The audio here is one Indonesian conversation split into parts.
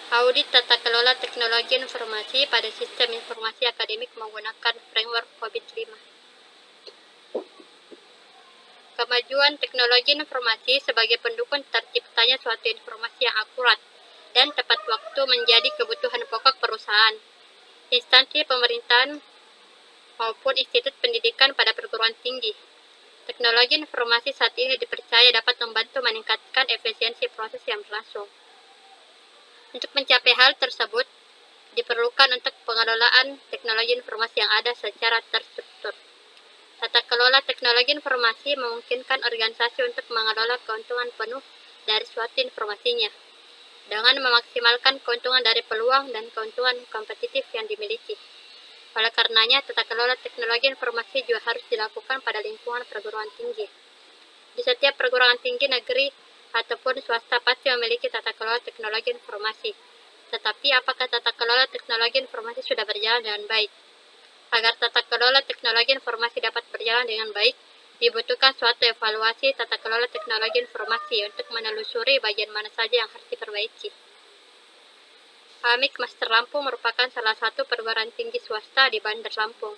Audit tata kelola teknologi informasi pada sistem informasi akademik menggunakan framework COVID-5. Kemajuan teknologi informasi sebagai pendukung terciptanya suatu informasi yang akurat dan tepat waktu menjadi kebutuhan pokok perusahaan, instansi pemerintahan, maupun institut pendidikan pada perguruan tinggi. Teknologi informasi saat ini dipercaya dapat membantu meningkatkan efisiensi proses yang berlangsung. Untuk mencapai hal tersebut, diperlukan untuk pengelolaan teknologi informasi yang ada secara terstruktur. Tata kelola teknologi informasi memungkinkan organisasi untuk mengelola keuntungan penuh dari suatu informasinya, dengan memaksimalkan keuntungan dari peluang dan keuntungan kompetitif yang dimiliki. Oleh karenanya, tata kelola teknologi informasi juga harus dilakukan pada lingkungan perguruan tinggi. Di setiap perguruan tinggi negeri ataupun swasta pasti memiliki tata kelola teknologi informasi. Tetapi apakah tata kelola teknologi informasi sudah berjalan dengan baik? Agar tata kelola teknologi informasi dapat berjalan dengan baik, dibutuhkan suatu evaluasi tata kelola teknologi informasi untuk menelusuri bagian mana saja yang harus diperbaiki. AMIK Master Lampung merupakan salah satu perguruan tinggi swasta di Bandar Lampung.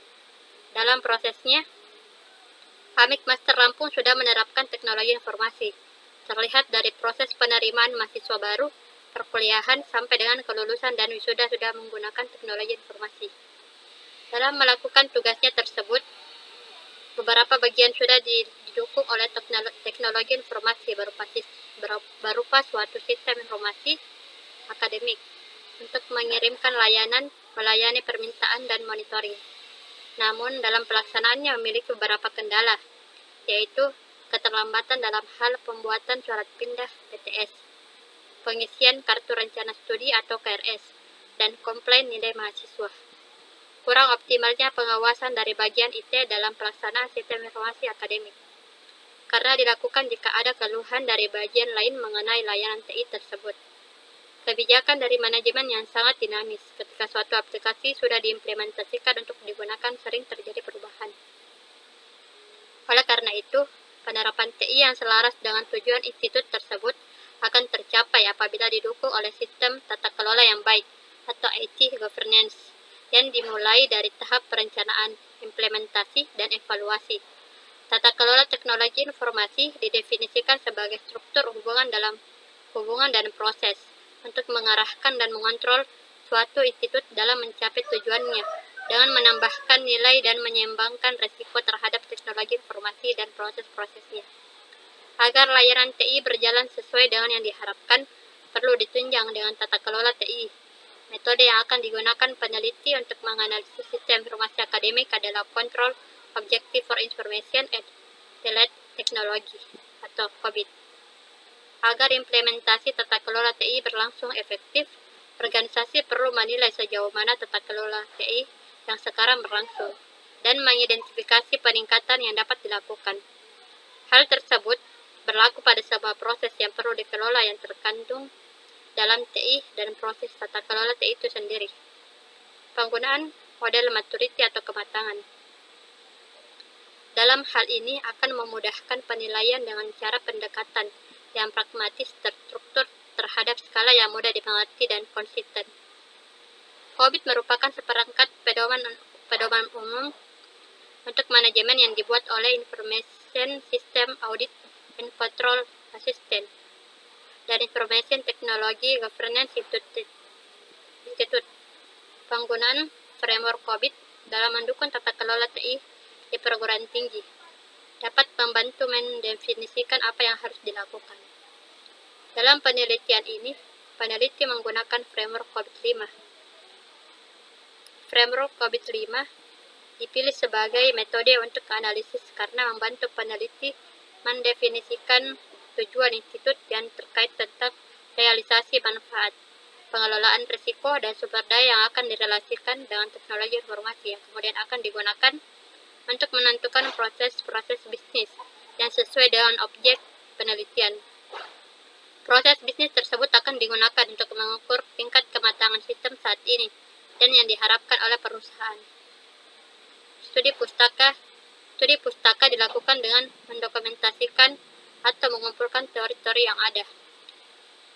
Dalam prosesnya, AMIK Master Lampung sudah menerapkan teknologi informasi. Terlihat dari proses penerimaan mahasiswa baru, perkuliahan, sampai dengan kelulusan dan wisuda sudah menggunakan teknologi informasi. Dalam melakukan tugasnya tersebut, beberapa bagian sudah didukung oleh teknologi informasi berupa suatu sistem informasi akademik untuk mengirimkan layanan, melayani permintaan, dan monitoring. Namun, dalam pelaksanaannya memiliki beberapa kendala, yaitu keterlambatan dalam hal pembuatan surat pindah PTS, pengisian kartu rencana studi atau KRS, dan komplain nilai mahasiswa. Kurang optimalnya pengawasan dari bagian IT dalam pelaksanaan sistem informasi akademik, karena dilakukan jika ada keluhan dari bagian lain mengenai layanan TI tersebut. Kebijakan dari manajemen yang sangat dinamis. Ketika suatu aplikasi sudah diimplementasikan untuk digunakan, sering terjadi perubahan. Oleh karena itu, penerapan TI yang selaras dengan tujuan institut tersebut akan tercapai apabila didukung oleh sistem tata kelola yang baik atau IT governance yang dimulai dari tahap perencanaan, implementasi, dan evaluasi. Tata kelola teknologi informasi didefinisikan sebagai struktur hubungan dan proses untuk mengarahkan dan mengontrol suatu institut dalam mencapai tujuannya dengan menambahkan nilai dan menyeimbangkan risiko terhadap teknologi informasi dan proses-prosesnya. Agar layanan TI berjalan sesuai dengan yang diharapkan, perlu ditunjang dengan tata kelola TI. Metode yang akan digunakan peneliti untuk menganalisis sistem informasi akademik adalah Control Objective for Information and Delete Technology atau COVID. Agar implementasi tata kelola TI berlangsung efektif, organisasi perlu menilai sejauh mana tata kelola TI yang sekarang berlangsung dan mengidentifikasi peningkatan yang dapat dilakukan. Hal tersebut berlaku pada sebuah proses yang perlu dikelola yang terkandung dalam TI dan proses tata kelola TI itu sendiri. Penggunaan model maturity atau kematangan. Dalam hal ini akan memudahkan penilaian dengan cara pendekatan yang pragmatis terstruktur terhadap skala yang mudah dimengerti dan konsisten. COVID merupakan seperangkat pedoman umum untuk manajemen yang dibuat oleh Information System Audit and Control Assistant dan Information Technology Governance Institute. Penggunaan framework COVID dalam mendukung tata kelola TI di perguruan tinggi dapat membantu mendefinisikan apa yang harus dilakukan. Dalam penelitian ini, peneliti menggunakan framework COVID-5. Framework COVID-5 dipilih sebagai metode untuk analisis karena membantu peneliti mendefinisikan tujuan institut yang terkait tentang realisasi manfaat, pengelolaan risiko, dan sumber daya yang akan direlasikan dengan teknologi informasi yang kemudian akan digunakan untuk menentukan proses-proses bisnis yang sesuai dengan objek penelitian. Proses bisnis tersebut akan digunakan untuk mengukur tingkat kematangan sistem saat ini dan yang diharapkan oleh perusahaan. Studi pustaka dilakukan dengan mendokumentasikan atau mengumpulkan teori-teori yang ada.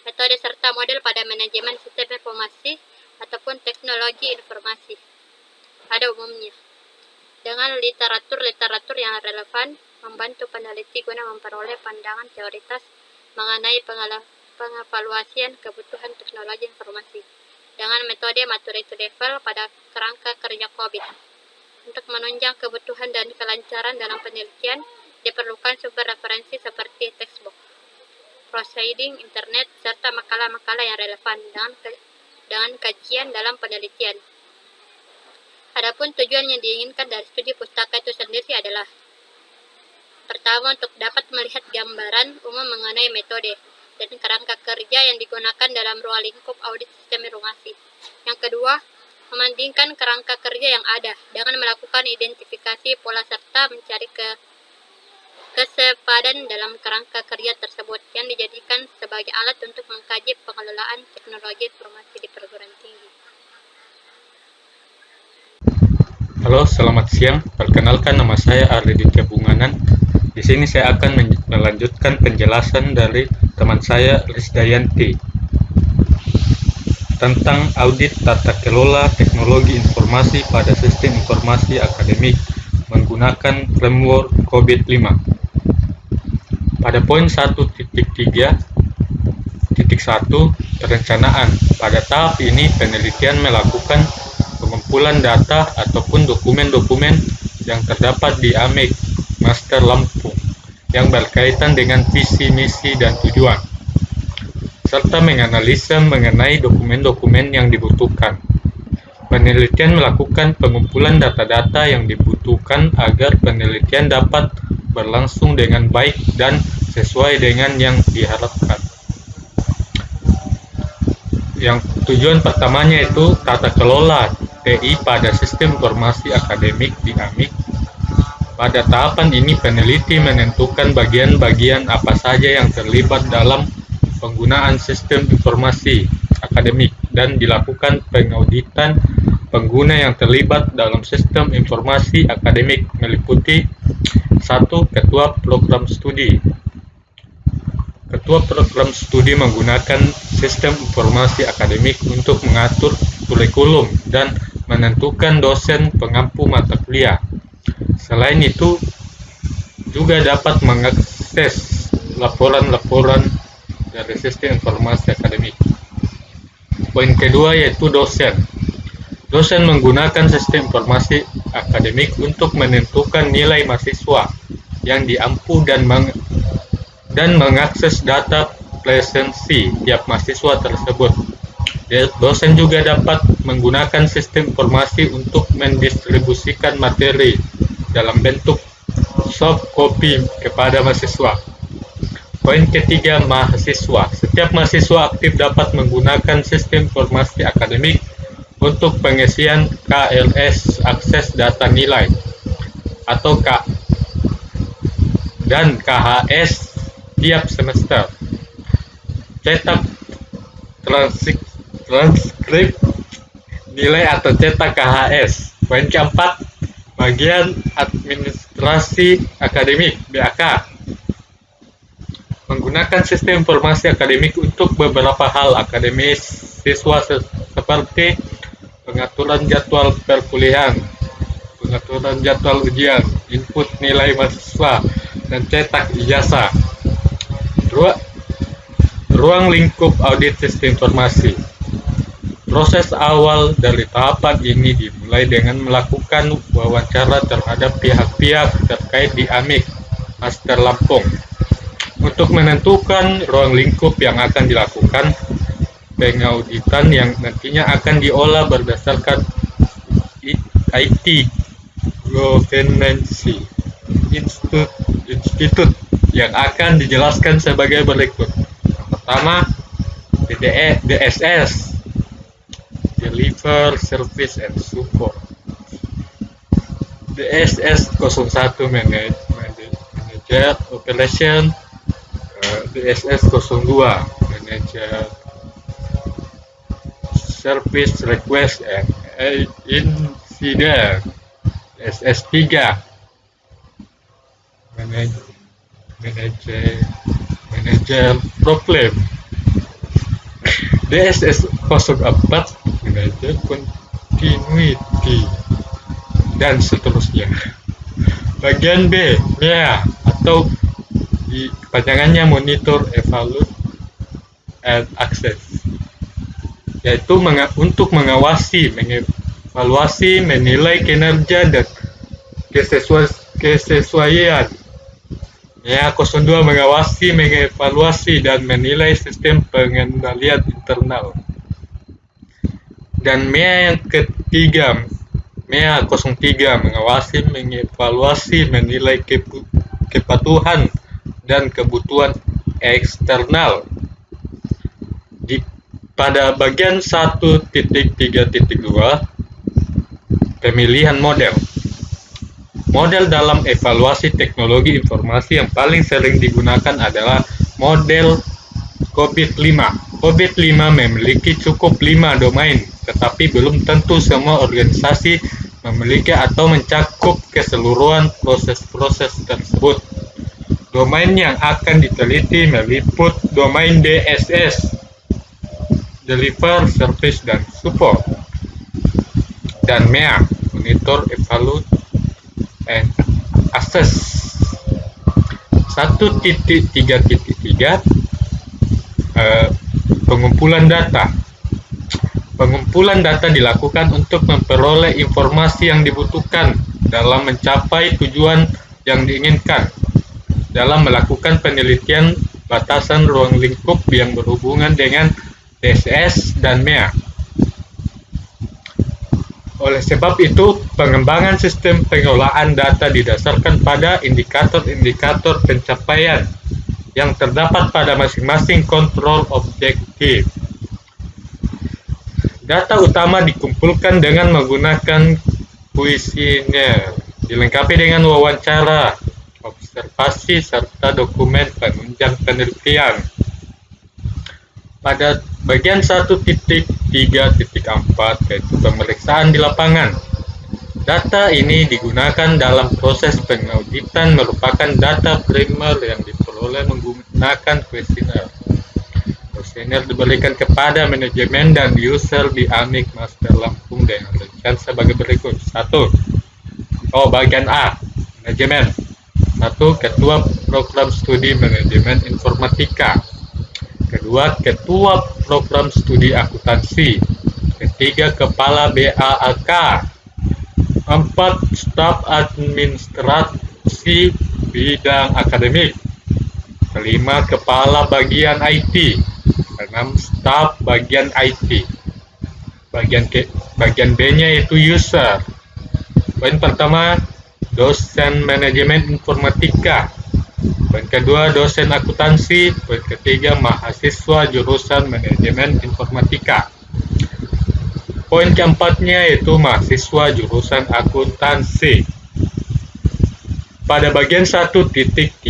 metode serta model pada manajemen sistem informasi ataupun teknologi informasi pada umumnya, dengan literatur-literatur yang relevan, membantu peneliti guna memperoleh pandangan teoritis mengenai pengevaluasian kebutuhan teknologi informasi dengan metode maturity level pada kerangka kerja COVID. Untuk menunjang kebutuhan dan kelancaran dalam penelitian, diperlukan sumber referensi seperti textbook, proceeding, internet, serta makalah-makalah yang relevan dengan kajian dalam penelitian. Adapun tujuan yang diinginkan dari studi pustaka itu sendiri adalah: pertama, untuk dapat melihat gambaran umum mengenai metode dan kerangka kerja yang digunakan dalam ruang lingkup audit sistem informasi. Yang kedua, membandingkan kerangka kerja yang ada dengan melakukan identifikasi pola serta mencari kesepadan dalam kerangka kerja tersebut yang dijadikan sebagai alat untuk mengkaji pengelolaan teknologi informasi di perguruan tinggi. Halo, selamat siang. Perkenalkan, nama saya Arleditya Bunganan. Di sini saya akan melanjutkan penjelasan dari teman saya Risdayanti tentang audit tata kelola teknologi informasi pada sistem informasi akademik menggunakan framework COVID-5. Pada poin 1.3.1 perencanaan, pada tahap ini penelitian melakukan pengumpulan data ataupun dokumen-dokumen yang terdapat di AMIK Master Lampung yang berkaitan dengan visi, misi, dan tujuan, serta menganalisa mengenai dokumen-dokumen yang dibutuhkan. Penelitian melakukan pengumpulan data-data yang dibutuhkan agar penelitian dapat berlangsung dengan baik dan sesuai dengan yang diharapkan. Yang tujuan pertamanya itu tata kelola TI pada sistem informasi akademik di AMIK. Pada tahapan ini peneliti menentukan bagian-bagian apa saja yang terlibat dalam penggunaan sistem informasi akademik dan dilakukan pengauditan pengguna yang terlibat dalam sistem informasi akademik meliputi 1. Ketua program studi. Ketua program studi menggunakan sistem informasi akademik untuk mengatur kurikulum dan menentukan dosen pengampu mata kuliah. Selain itu, juga dapat mengakses laporan-laporan dari sistem informasi akademik. Poin kedua yaitu dosen. Dosen menggunakan sistem informasi akademik untuk menentukan nilai mahasiswa yang diampu dan mengakses data presensi tiap mahasiswa tersebut. Dosen juga dapat menggunakan sistem informasi untuk mendistribusikan materi dalam bentuk soft copy kepada mahasiswa. Poin ketiga, mahasiswa. Setiap mahasiswa aktif dapat menggunakan sistem informasi akademik untuk pengisian KLS akses data nilai atau dan KHS tiap semester. Cetak transkrip nilai atau cetak KHS. Poin keempat, bagian administrasi akademik BAK. Menggunakan sistem informasi akademik untuk beberapa hal akademis siswa seperti pengaturan jadwal perkuliahan, pengaturan jadwal ujian, input nilai mahasiswa, dan cetak ijazah. Ruang lingkup audit sistem informasi. Proses awal dari tahapan ini dimulai dengan melakukan wawancara terhadap pihak-pihak terkait di AMIK Master Lampung untuk menentukan ruang lingkup yang akan dilakukan pengauditan yang nantinya akan diolah berdasarkan IT Governance Institute yang akan dijelaskan sebagai berikut. Pertama, DSS, Deliver Service and Support. DSS 01 Manager Operation, DSS 02 Manager Service Request and Incident, DSS 3 Manager Problem, DSS 04 manajer continuity dan seterusnya. Bagian B, MEA atau di kepanjangannya Monitor, Evaluate, and Access, yaitu untuk mengawasi, mengevaluasi, menilai kinerja dan kesesuaian. MEA 02 mengawasi, mengevaluasi, dan menilai sistem pengendalian internal. Dan MEA yang ketiga, MEA 03 mengawasi, mengevaluasi, menilai kepatuhan dan kebutuhan eksternal. Pada bagian 1.3.2 pemilihan model. Model dalam evaluasi teknologi informasi yang paling sering digunakan adalah model COVID-5. COVID-5 memiliki cukup 5 domain, tetapi belum tentu semua organisasi memiliki atau mencakup keseluruhan proses-proses tersebut. Domain yang akan diteliti meliput domain DSS, Deliver, Service, dan Support, dan MEA, Monitor, Evaluate, and Access. 1.3.3 pengumpulan data. Pengumpulan data dilakukan untuk memperoleh informasi yang dibutuhkan dalam mencapai tujuan yang diinginkan. Dalam melakukan penelitian batasan ruang lingkup yang berhubungan dengan DSS dan MEA. Oleh sebab itu, pengembangan sistem pengolahan data didasarkan pada indikator-indikator pencapaian yang terdapat pada masing-masing kontrol objektif. Data utama dikumpulkan dengan menggunakan kuesioner, dilengkapi dengan wawancara, observasi, serta dokumen penunjang penelitian. Pada bagian 1.3.4 yaitu pemeriksaan di lapangan. Data ini digunakan dalam proses pengauditan merupakan data primer yang diperoleh menggunakan kuesioner. Kuesioner diberikan kepada manajemen dan user di AMIK Master Lampung dengan rincian sebagai berikut. 1. Bagian A, manajemen. 1. Ketua Program Studi Manajemen Informatika. Kedua, Ketua Program Studi Akuntansi. Ketiga, Kepala BAAK. 4. Staf Administrasi Bidang Akademik. 5. Kepala Bagian IT. 6. Staf Bagian IT. Bagian B-nya yaitu user. Poin pertama, dosen manajemen informatika. Poin kedua, dosen akuntansi. Poin ketiga, mahasiswa jurusan manajemen informatika. Poin keempatnya yaitu mahasiswa jurusan akuntansi. Pada bagian 1.3.5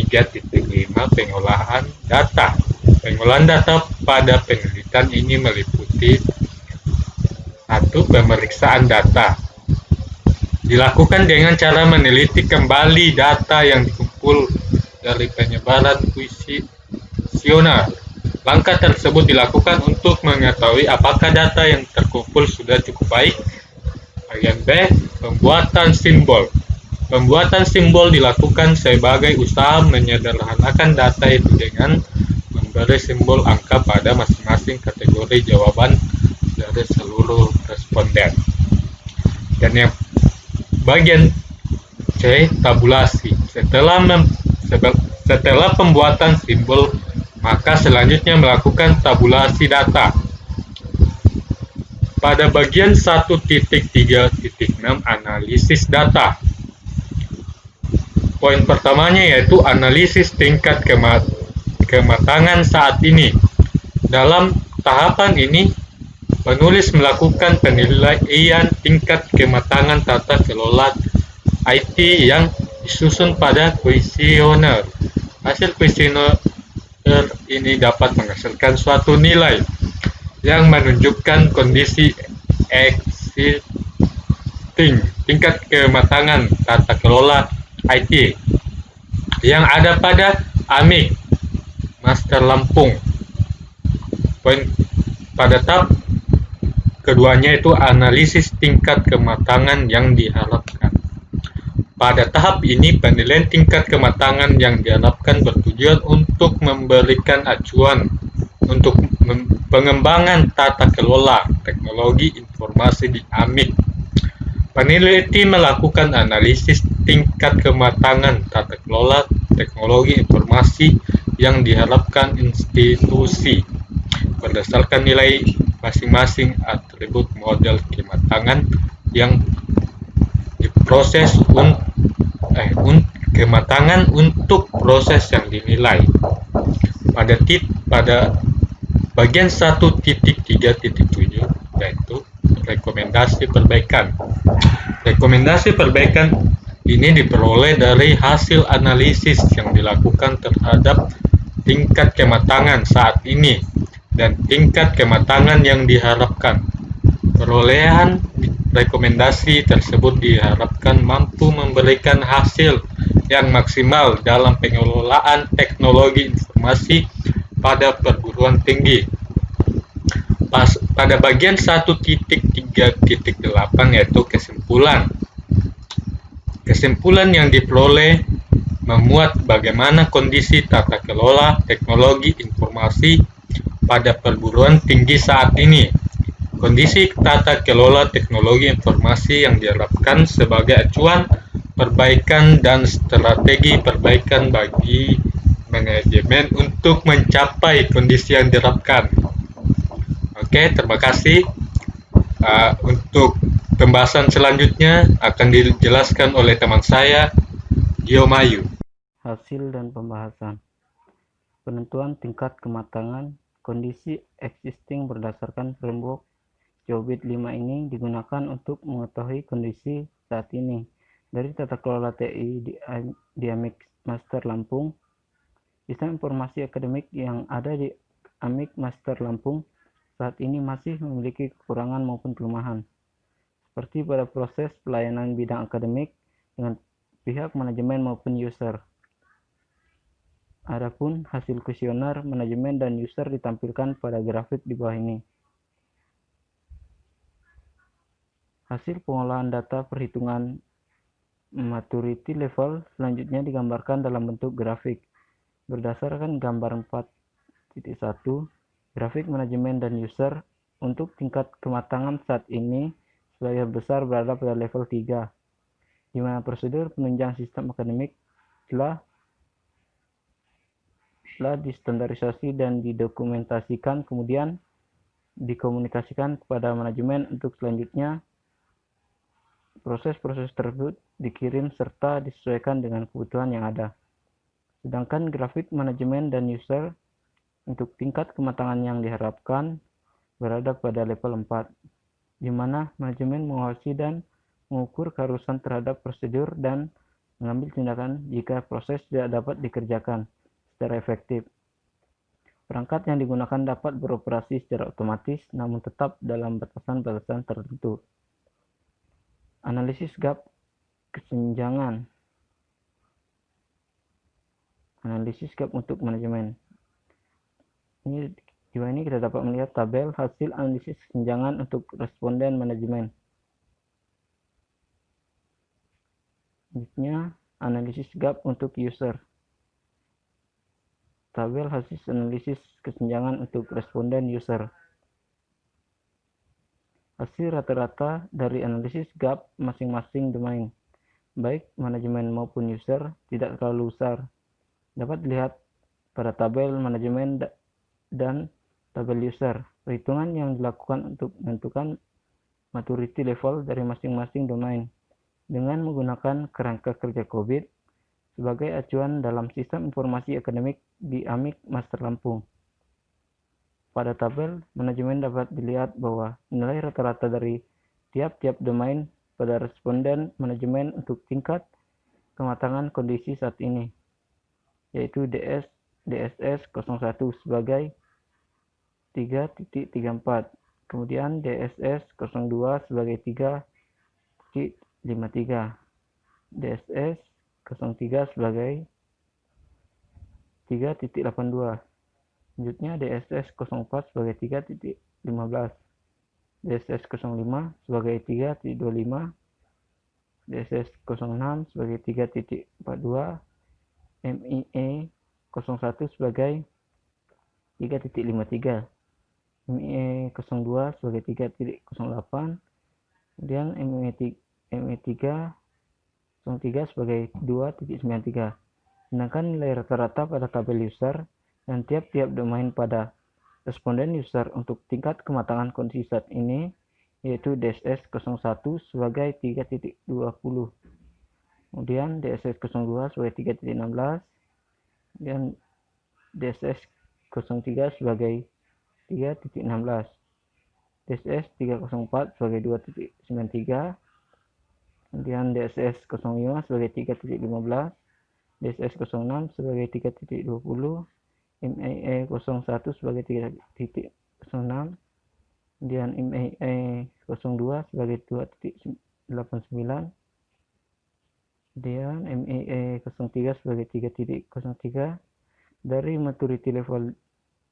pengolahan data. Pengolahan data pada penelitian ini meliputi 1. Pemeriksaan data. Dilakukan dengan cara meneliti kembali data yang dikumpul dari penyebaran kuesioner. Langkah tersebut dilakukan untuk mengetahui apakah data yang terkumpul sudah cukup baik. Bagian B, pembuatan simbol. Pembuatan simbol dilakukan sebagai usaha menyederhanakan data itu dengan memberi simbol angka pada masing-masing kategori jawaban dari seluruh responden. Dan yang bagian C, tabulasi. Setelah pembuatan simbol, maka selanjutnya melakukan tabulasi data. Pada bagian 1.3.6 analisis data. Poin pertamanya yaitu analisis tingkat kematangan saat ini. Dalam tahapan ini, penulis melakukan penilaian tingkat kematangan tata kelola IT yang disusun pada kuesioner. Hasil kuesioner ini dapat menghasilkan suatu nilai yang menunjukkan kondisi existing tingkat kematangan tata kelola IT yang ada pada AMIK Master Lampung. Poin Pada tahap keduanya itu analisis tingkat kematangan yang diharapkan. Pada tahap ini, penilaian tingkat kematangan yang diharapkan bertujuan untuk memberikan acuan untuk pengembangan tata kelola teknologi informasi di AMIK. Peneliti melakukan analisis tingkat kematangan tata kelola teknologi informasi yang diharapkan institusi berdasarkan nilai masing-masing atribut model kematangan yang diproses kematangan untuk proses yang dinilai. Pada bagian 1.3.7 yaitu rekomendasi perbaikan. Rekomendasi perbaikan ini diperoleh dari hasil analisis yang dilakukan terhadap tingkat kematangan saat ini dan tingkat kematangan yang diharapkan. Perolehan rekomendasi tersebut diharapkan mampu memberikan hasil yang maksimal dalam pengelolaan teknologi informasi pada perguruan tinggi. Pada bagian 1.3.8 yaitu kesimpulan. Kesimpulan yang diperoleh memuat bagaimana kondisi tata kelola teknologi informasi pada perguruan tinggi saat ini. Kondisi tata kelola teknologi informasi yang diharapkan sebagai acuan perbaikan dan strategi perbaikan bagi manajemen untuk mencapai kondisi yang diharapkan. Oke, terima kasih. Untuk pembahasan selanjutnya akan dijelaskan oleh teman saya, Giomayu. Hasil dan pembahasan. Penentuan tingkat kematangan kondisi existing berdasarkan framework COBIT 5 ini digunakan untuk mengetahui kondisi saat ini dari tata kelola TI di AMIK Master Lampung. Sistem informasi akademik yang ada di AMIK Master Lampung saat ini masih memiliki kekurangan maupun kelemahan, seperti pada proses pelayanan bidang akademik dengan pihak manajemen maupun user. Adapun hasil kuesioner manajemen dan user ditampilkan pada grafik di bawah ini. Hasil pengolahan data perhitungan maturity level selanjutnya digambarkan dalam bentuk grafik. Berdasarkan gambar 4.1, grafik manajemen dan user untuk tingkat kematangan saat ini sebagian besar berada pada level 3, di mana prosedur penunjang sistem akademik telah distandarisasi dan didokumentasikan, kemudian dikomunikasikan kepada manajemen untuk selanjutnya proses-proses tersebut dikirim serta disesuaikan dengan kebutuhan yang ada. Sedangkan grafik manajemen dan user untuk tingkat kematangan yang diharapkan berada pada level 4, di mana manajemen mengawasi dan mengukur keharusan terhadap prosedur dan mengambil tindakan jika proses tidak dapat dikerjakan secara efektif. Perangkat yang digunakan dapat beroperasi secara otomatis namun tetap dalam batasan-batasan tertentu. Analisis gap kesenjangan. Analisis gap untuk manajemen. Di bawah ini kita dapat melihat tabel hasil analisis kesenjangan untuk responden manajemen. Selanjutnya, analisis gap untuk user. Tabel hasil analisis kesenjangan untuk responden user. Hasil rata-rata dari analisis gap masing-masing domain, baik manajemen maupun user, tidak terlalu besar. Dapat dilihat pada tabel manajemen dan tabel user. Perhitungan yang dilakukan untuk menentukan maturity level dari masing-masing domain dengan menggunakan kerangka kerja COBIT sebagai acuan dalam sistem informasi akademik di AMIK Master Lampung. Pada tabel manajemen dapat dilihat bahwa nilai rata-rata dari tiap-tiap domain pada responden manajemen untuk tingkat kematangan kondisi saat ini, yaitu DSS 01 sebagai 3.34, kemudian DSS 02 sebagai 3.53, DSS 03 sebagai 3.82, selanjutnya DSS 04 sebagai 3.86, DSS 05 sebagai 3.25, DSS 06 sebagai 3.42, MIE 01 sebagai 3.53, MIE 02 sebagai 3.08, kemudian MIE 3 sebagai 2.93. Sedangkan nilai rata-rata pada tabel user dan tiap-tiap domain pada responden user untuk tingkat kematangan kondisi saat ini, yaitu DSS 01 sebagai 3.20, kemudian DSS 02 sebagai 3.16, kemudian DSS 03 sebagai 3.16, DSS 304 sebagai 2.93, kemudian DSS 05 sebagai 3.15, DSS 06 sebagai 3.20, MIE 01 sebagai 3.06, kemudian MIE 02 sebagai 2.89, kemudian MIE 03 sebagai 3.03. Dari maturity level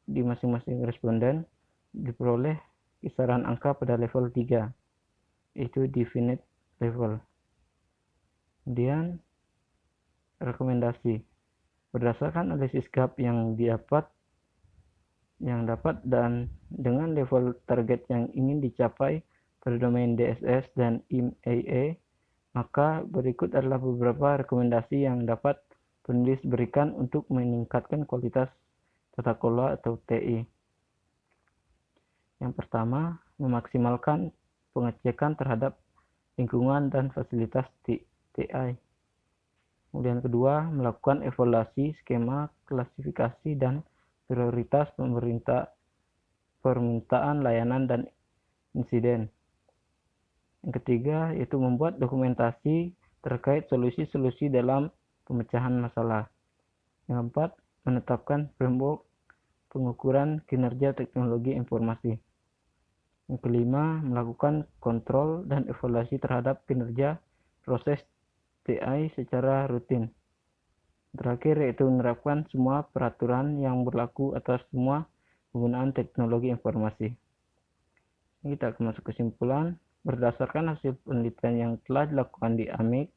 di masing-masing responden diperoleh kisaran angka pada level 3, yaitu definite level. Kemudian rekomendasi berdasarkan analisis gap yang dapat dan dengan level target yang ingin dicapai pada domain DSS dan IMEI, maka berikut adalah beberapa rekomendasi yang dapat penulis berikan untuk meningkatkan kualitas tata kelola atau TI. Yang pertama, memaksimalkan pengecekan terhadap lingkungan dan fasilitas TI. Kemudian kedua, melakukan evaluasi skema klasifikasi dan prioritas permintaan layanan dan insiden. Yang ketiga, yaitu membuat dokumentasi terkait solusi-solusi dalam pemecahan masalah. Yang keempat, menetapkan framework pengukuran kinerja teknologi informasi. Yang kelima, melakukan kontrol dan evaluasi terhadap kinerja proses TI secara rutin. Terakhir, yaitu menerapkan semua peraturan yang berlaku atas semua penggunaan teknologi informasi. Kita akan masuk kesimpulan. Berdasarkan hasil penelitian yang telah dilakukan di AMIK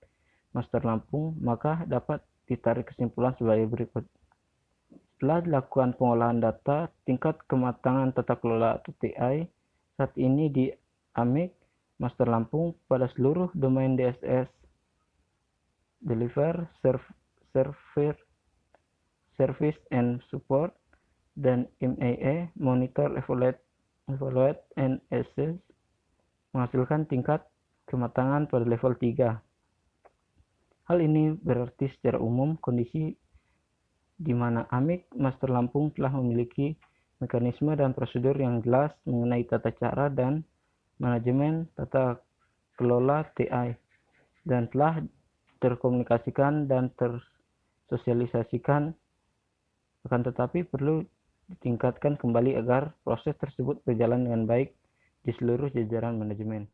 Master Lampung, maka dapat ditarik kesimpulan sebagai berikut. Setelah dilakukan pengolahan data, tingkat kematangan tata kelola atau TI saat ini di AMIK Master Lampung pada seluruh domain DSS, Deliver, Service and Support, dan MAE, Monitor, Evaluate and Assess, menghasilkan tingkat kematangan pada level 3. Hal ini berarti secara umum kondisi di mana AMIK Master Lampung telah memiliki mekanisme dan prosedur yang jelas mengenai tata cara dan manajemen tata kelola TI dan telah terkomunikasikan dan tersosialisasikan, akan tetapi perlu ditingkatkan kembali agar proses tersebut berjalan dengan baik di seluruh jajaran manajemen.